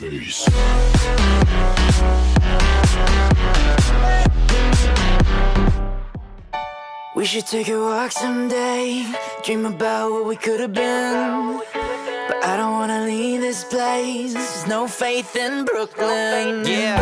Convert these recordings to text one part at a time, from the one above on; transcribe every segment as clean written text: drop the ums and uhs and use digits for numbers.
bass. We should take a walk someday, dream about what we could have been. But I don't wanna leave this place, there's no faith in Brooklyn. Yeah.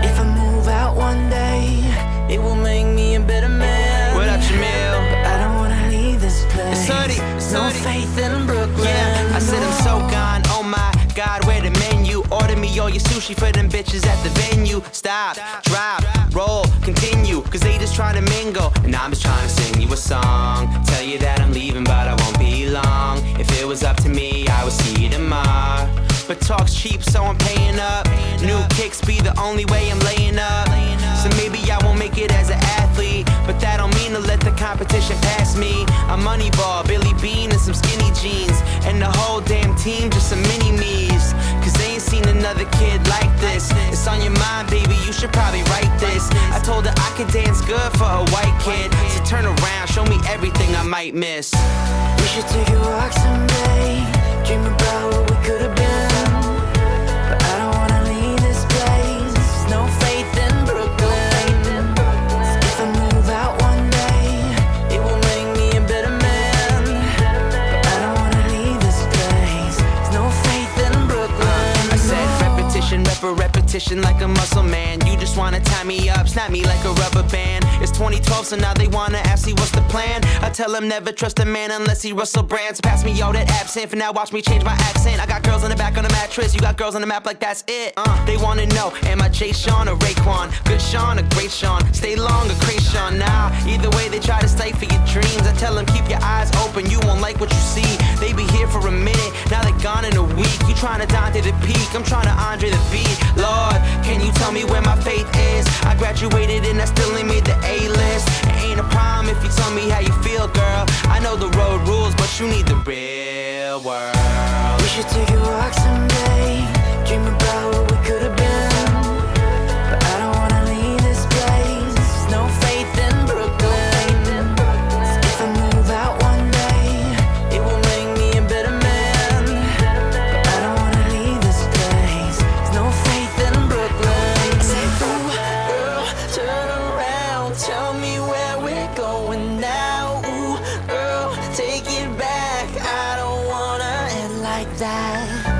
If I move out one day, it will make me a better man. What up, Jamil? But I don't wanna leave this place, It's Hoodie, there's no Hoodie. faith in Brooklyn. Yeah, I said I'm so gone, oh my God, where the menu? Order me all your sushi for them bitches at the venue. Stop, drop, roll, continue, cause they just trying to mingle. And I'm just trying to sing you a song, tell you that I'm leaving but I won't be long. If it was up to me, I would see you tomorrow. But talk's cheap, so I'm paying up. New kicks be the only way I'm laying up. So maybe I won't make it as an athlete, but that don't mean to let the competition pass me. I'm Moneyball, Billy Bean, and some skinny jeans, and the whole damn team just some mini-me's. Cause they ain't seen another kid like this. It's on your mind, baby, you should probably write this. I told her I could dance good for a white kid, so turn around, show me everything I might miss. We should take a walk someday, dream about what we could have been. But I don't wanna leave this place, there's no faith in Brooklyn. If I move out one day, it will make me a better man. But I don't wanna leave this place, there's no faith in Brooklyn. I said repetition, repetition like a muscle man. You just wanna tie me up, snap me like a rubber band. It's 2012, so now they wanna ask me what's the plan. I tell them never trust a man unless he Russell Brands. Pass me all that absinthe, for now watch me change my accent. I got girls on the back on the mattress, you got girls on the map like that's it. They wanna know, am I Jay Sean or Raekwon? Good Sean or great Sean? Stay long or Krayshawn? Nah, either way they try to stifle your dreams. I tell them keep your eyes open, you won't like what you see. They be here for a minute, now they gone in a week. You trying to Dante the peak, I'm trying to Andre the beat. Lord, can you tell me where my faith is? I graduated and I still ain't made the A-list. It ain't a problem if you tell me how you feel, girl. I know the road rules, but you need the real world. We should take a walk someday, dream about what we could have been. But I don't wanna leave this place, there's no faith in Brooklyn. If I move out one day, it will make me a better man. But I don't wanna leave this place, there's no faith in Brooklyn. I say, ooh, girl, turn around, tell me where we're going now. Ooh, girl, take it back, I don't wanna end like that.